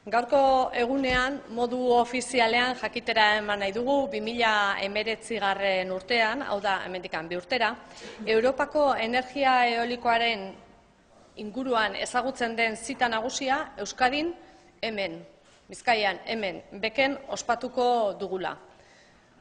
Gaurko egunean, modu ofizialean jakitera eman nahi dugu 2019 urtean, hau da hemendik 2 urtera, Europako energia eolikoaren inguruan ezagutzen den zita nagusia Euskadin hemen, Bizkaian hemen, Beken ospatuko dugula.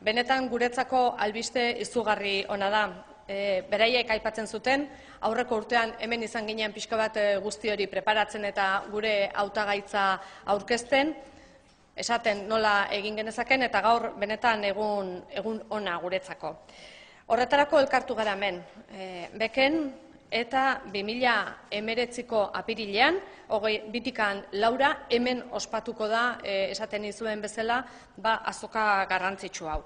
Benetan guretzako albiste izugarri ona da. Beraiek aipatzen zuten, aurreko urtean hemen izan ginen pixka bat guzti hori preparatzen eta gure hautagaitza aurkezten, esaten nola egin genezaken eta gaur benetan egun ona guretzako. Horretarako elkartu gara hemen, Beken eta 2019ko apirilean, 22 Laura, hemen ospatuko da, esaten izuen bezala, azoka garrantzitsu hau.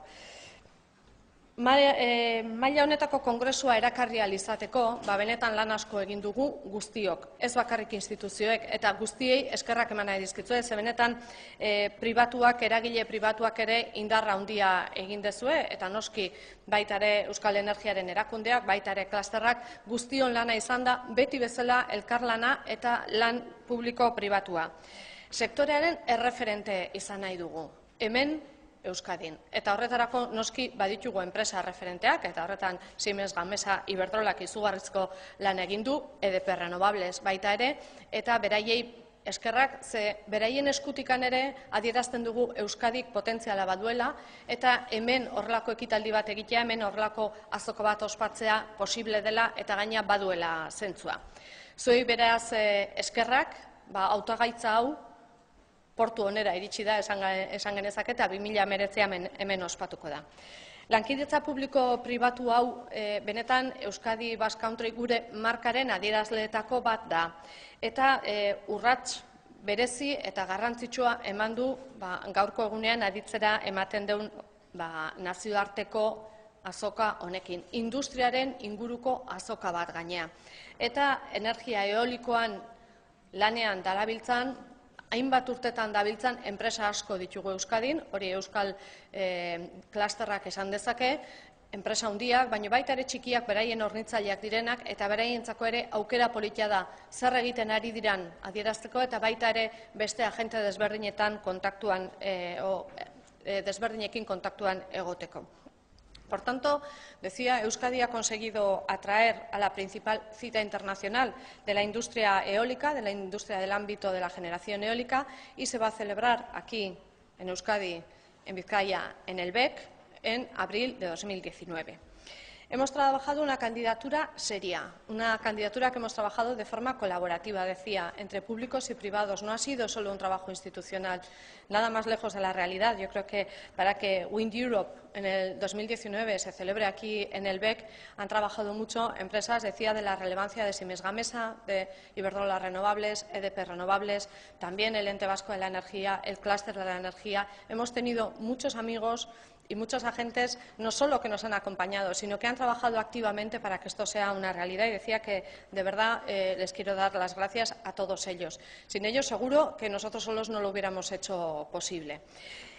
Maila honetako kongresua erakarri ahal izateko, benetan lan asko egin dugu guztiok, ez bakarrik instituzioek, eta guztiei eskerrak eman nahi dizkizue, ze benetan pribatuak, eragile pribatuak ere indarra handia egin dezue, eta noski baita ere Euskal Energiaren erakundeak, baita ere klasterrak, guztion lana izan da, beti bezala elkarlana eta lan publiko-pribatua. Sektorearen erreferente izan nahi dugu, hemen Euskadin. Eta horretarako noski baditugu enpresa referenteak, eta horretan Siemens Gamesa Iberdrolak izugarrizko lan egin du, EDP Renovables baita ere, eta beraiei eskerrak, ze beraien eskutikan ere adierazten dugu Euskadik potentziala baduela, eta hemen horrelako ekitaldi bat egitea, hemen horrelako azoko bat ospatzea posible dela, eta gaina baduela zentzua. Zuei beraz eskerrak, hautagaitza hau, portu onera iritsi da, esan genezake, eta 2019 hemen ospatuko da. Lankidetza publiko-pribatu hau benetan Euskadi Basque Country gure markaren adierazleetako bat da. Eta urrats berezi eta garrantzitsua eman du gaurko egunean aditzera ematen duen nazioarteko azoka honekin. Industriaren inguruko azoka bat gainea. Eta energia eolikoan lanean darabiltzan, hainbat urtetan dabiltzan enpresa asko ditugu Euskadin, hori Euskal klasterrak esan dezake, enpresa handiak, baina baita ere txikiak beraien hornitzaileak direnak, eta beraientzako ere aukera politia da zer egiten ari diran adierazteko, eta baita ere beste agente desberdinetan kontaktuan, desberdinekin kontaktuan egoteko. Por tanto, decía, Euskadi ha conseguido atraer a la principal cita internacional de la industria eólica, de la industria del ámbito de la generación eólica, y se va a celebrar aquí, en Euskadi, en Vizcaya, en el BEC, en abril de 2019. Hemos trabajado una candidatura seria, una candidatura que hemos trabajado de forma colaborativa, decía, entre públicos y privados. No ha sido solo un trabajo institucional, nada más lejos de la realidad. Yo creo que para que Wind Europe en el 2019 se celebre aquí en el BEC han trabajado mucho empresas, decía, de la relevancia de Siemens Gamesa, de Iberdrola Renovables, EDP Renovables, también el Ente Vasco de la Energía, el Clúster de la Energía. Hemos tenido muchos amigos y muchos agentes, no solo que nos han acompañado, sino que han trabajado activamente para que esto sea una realidad, y decía que de verdad les quiero dar las gracias a todos ellos. Sin ellos seguro que nosotros solos no lo hubiéramos hecho posible.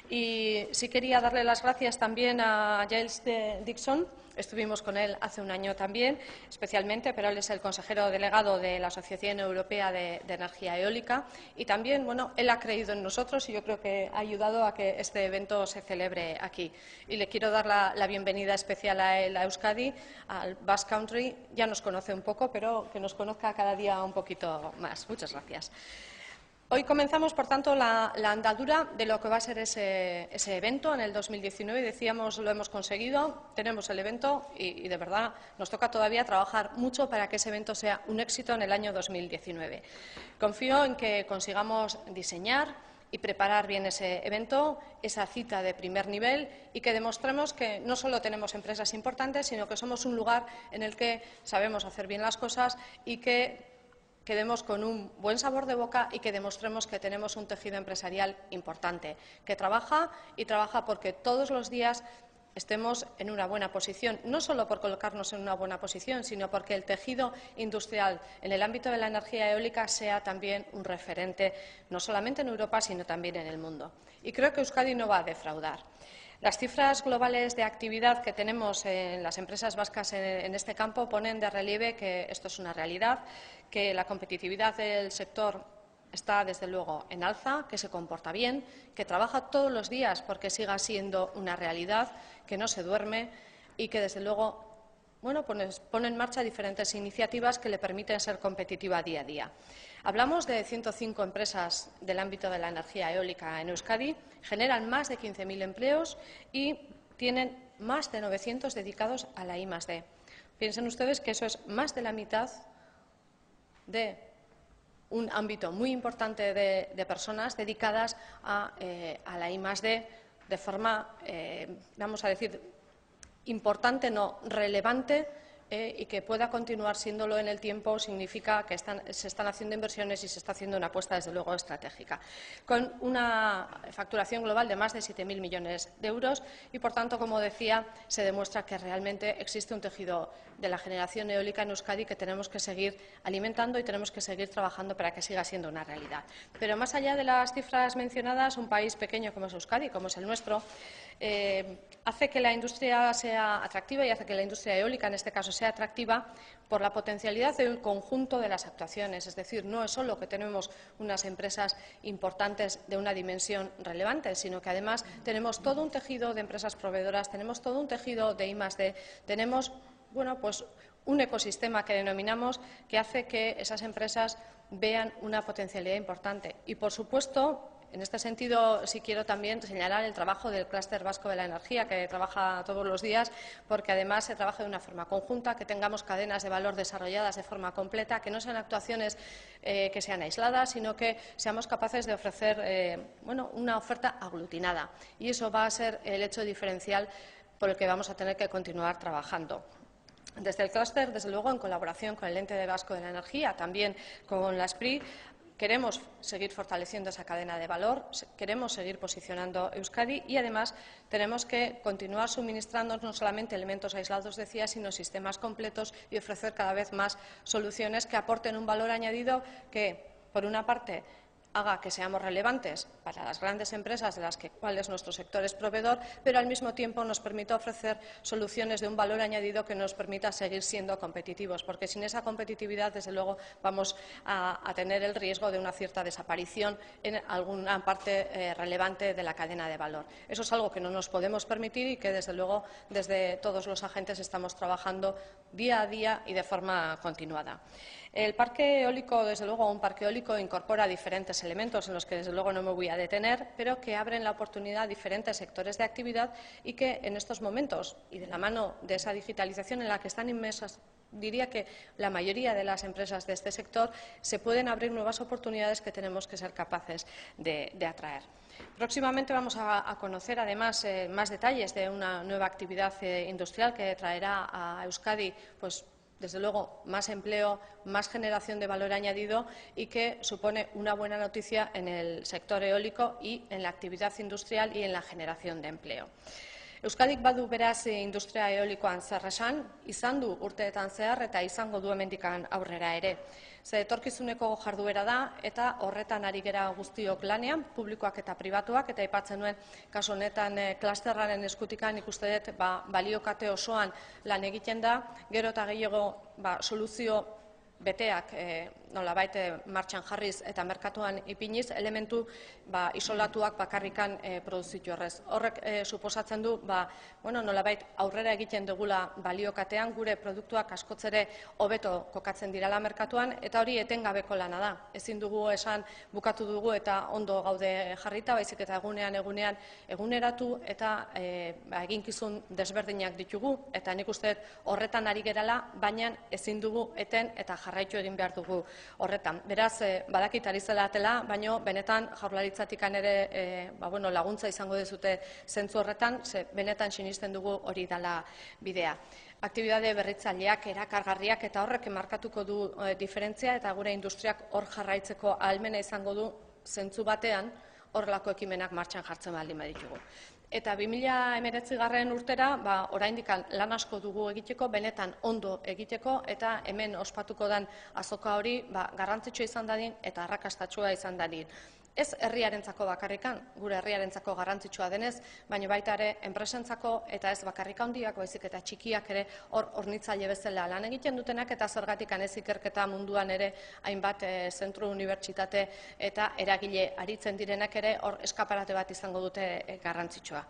Y sí quería darle las gracias también a Giles Dixon. Estuvimos con él hace un año también, especialmente, pero él es el consejero delegado de la Asociación Europea de Energía Eólica, y también, bueno, él ha creído en nosotros y yo creo que ha ayudado a que este evento se celebre aquí. Y le quiero dar la bienvenida especial a él, a Euskadi, al Basque Country. Ya nos conoce un poco, pero que nos conozca cada día un poquito más. Muchas gracias. Hoy comenzamos, por tanto, la andadura de lo que va a ser ese evento en el 2019. Decíamos, lo hemos conseguido, tenemos el evento y de verdad nos toca todavía trabajar mucho para que ese evento sea un éxito en el año 2019. Confío en que consigamos diseñar y preparar bien ese evento, esa cita de primer nivel, y que demostremos que no solo tenemos empresas importantes, sino que somos un lugar en el que sabemos hacer bien las cosas y que quedemos con un buen sabor de boca y que demostremos que tenemos un tejido empresarial importante, que trabaja y trabaja porque todos los días estemos en una buena posición, no solo por colocarnos en una buena posición, sino porque el tejido industrial en el ámbito de la energía eólica sea también un referente, no solamente en Europa, sino también en el mundo. Y creo que Euskadi no va a defraudar. Las cifras globales de actividad que tenemos en las empresas vascas en este campo ponen de relieve que esto es una realidad, que la competitividad del sector está desde luego en alza, que se comporta bien, que trabaja todos los días porque siga siendo una realidad, que no se duerme y que desde luego pone en marcha diferentes iniciativas que le permiten ser competitiva día a día. Hablamos de 105 empresas del ámbito de la energía eólica en Euskadi, generan más de 15.000 empleos y tienen más de 900 dedicados a la I+D. Piensen ustedes que eso es más de la mitad de un ámbito muy importante de personas dedicadas a la I+D de forma, vamos a decir, importante, no relevante, y que pueda continuar siéndolo en el tiempo significa que se están haciendo inversiones y se está haciendo una apuesta, desde luego, estratégica. Con una facturación global de más de 7.000 millones de euros y, por tanto, como decía, se demuestra que realmente existe un tejido de la generación eólica en Euskadi que tenemos que seguir alimentando y tenemos que seguir trabajando para que siga siendo una realidad. Pero más allá de las cifras mencionadas, un país pequeño como es Euskadi, como es el nuestro, hace que la industria sea atractiva y hace que la industria eólica, en este caso, sea atractiva por la potencialidad del conjunto de las actuaciones. Es decir, no es solo que tenemos unas empresas importantes de una dimensión relevante, sino que además tenemos todo un tejido de empresas proveedoras, tenemos todo un tejido de I+D, tenemos un ecosistema que denominamos que hace que esas empresas vean una potencialidad importante. Y, por supuesto, en este sentido, sí quiero también señalar el trabajo del Clúster Vasco de la Energía, que trabaja todos los días, porque además se trabaja de una forma conjunta, que tengamos cadenas de valor desarrolladas de forma completa, que no sean actuaciones que sean aisladas, sino que seamos capaces de ofrecer una oferta aglutinada. Y eso va a ser el hecho diferencial por el que vamos a tener que continuar trabajando. Desde el clúster, desde luego, en colaboración con el Ente Vasco de la Energía, también con la SPRI, queremos seguir fortaleciendo esa cadena de valor, queremos seguir posicionando Euskadi y, además, tenemos que continuar suministrando no solamente elementos aislados, decía, sino sistemas completos y ofrecer cada vez más soluciones que aporten un valor añadido que, por una parte, haga que seamos relevantes para las grandes empresas de las cuales nuestro sector es proveedor, pero al mismo tiempo nos permita ofrecer soluciones de un valor añadido que nos permita seguir siendo competitivos, porque sin esa competitividad, desde luego, vamos a tener el riesgo de una cierta desaparición en alguna parte relevante de la cadena de valor. Eso es algo que no nos podemos permitir y que, desde luego, desde todos los agentes estamos trabajando día a día y de forma continuada. El parque eólico, desde luego, un parque eólico incorpora diferentes elementos en los que, desde luego, no me voy a detener, pero que abren la oportunidad a diferentes sectores de actividad y que, en estos momentos, y de la mano de esa digitalización en la que están inmersas, diría que la mayoría de las empresas de este sector, se pueden abrir nuevas oportunidades que tenemos que ser capaces de atraer. Próximamente vamos a conocer, además, más detalles de una nueva actividad industrial que traerá a Euskadi, desde luego, más empleo, más generación de valor añadido y que supone una buena noticia en el sector eólico y en la actividad industrial y en la generación de empleo. Euskadik badu beraz industria eolikoan zer esan, izan du urteetan zehar eta izango du hemendik aurrera ere. Ze etorkizuneko jarduera da eta horretan ari gera guztiok lanean, publikoak eta pribatuak, eta aipatzen nuen kasu honetan klusterraren eskutikan ikuste dut baliokate osoan lan egiten da, gero eta gehiago soluzio beteak nolabait martxan jarriz eta merkatuan ipiniz, elementu isolatuak bakarrikan produzitu horrez. Horrek suposatzen du nolabait aurrera egiten dugula baliokatean, gure produktuak askoz ere hobeto kokatzen direla merkatuan, eta hori etengabeko lana da. Ezin dugu esan bukatu dugu eta ondo gaude jarrita, baizik eta egunean eguneratu eta eginkizun desberdinak ditugu, eta nik uste horretan ari gerala, baina ezin dugu eten eta jarraitu egin behar dugu horretan. Beraz, badakit ari zelatela, baina benetan Jaurlaritzatik ere laguntza izango dezute zentzu horretan, ze benetan sinisten dugu hori dela bidea. Aktibitate berritzaileak, erakargarriak, eta horrek markatuko du diferentzia, eta gure industriak hor jarraitzeko ahalmena izango du zentzu batean horrelako ekimenak martxan jartzen baldin baditugu. Eta 2019 urtera, oraindik lan asko dugu egiteko, benetan ondo egiteko, eta hemen ospatuko den azoka hori garrantzitsua izan dadin eta arrakastatsua izan dadin. Ez herriarentzako bakarrikan, gure herriarentzako garrantzitsua denez, baina baita ere enpresentzako eta ez bakarrik handiak, baizik eta txikiak ere hor hornitzaile bezala lan egiten dutenak eta zergatik ez ikerketa munduan ere hainbat zentru unibertsitate eta eragile aritzen direnak ere hor eskaparate bat izango dute garrantzitsua.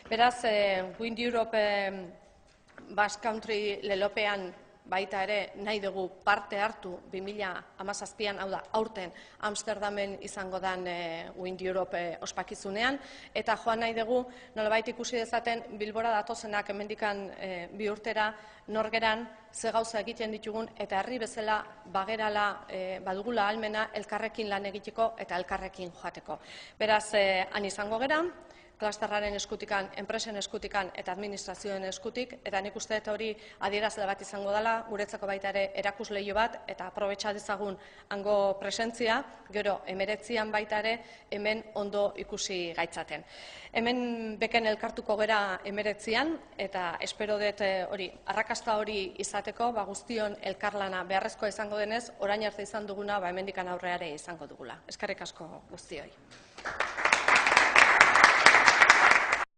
Beraz, Wind Europe Basque Country lelopean baita ere nahi dugu parte hartu 2017an, hau da, aurten Amsterdamen izango den Wind Europe ospakizunean, eta joan nahi dugu nolabait ikusi dezaten Bilbora datozenak hemendikan 2 urtera norgeran ze gauza egiten ditugun eta herri bezala bagerala badugula ahalmena elkarrekin lan egiteko eta elkarrekin joateko. Beraz, han izango gera, klasterraren eskutikan, enpresen eskutikan eta administrazioen eskutik, eta nik uste dut hori adierazle bat izango dela, guretzako baita ere erakusleiho bat, eta aprobetxa dezagun hango presentzia, gero 19an baita ere hemen ondo ikusi gaitzaten. Hemen beken elkartuko gera 19an, eta espero dut hori, arrakasta hori izateko, guztion elkarlana beharrezkoa izango denez, orain arte izan duguna, hemendikan aurreare izango dugula. Eskerrik asko guztioi.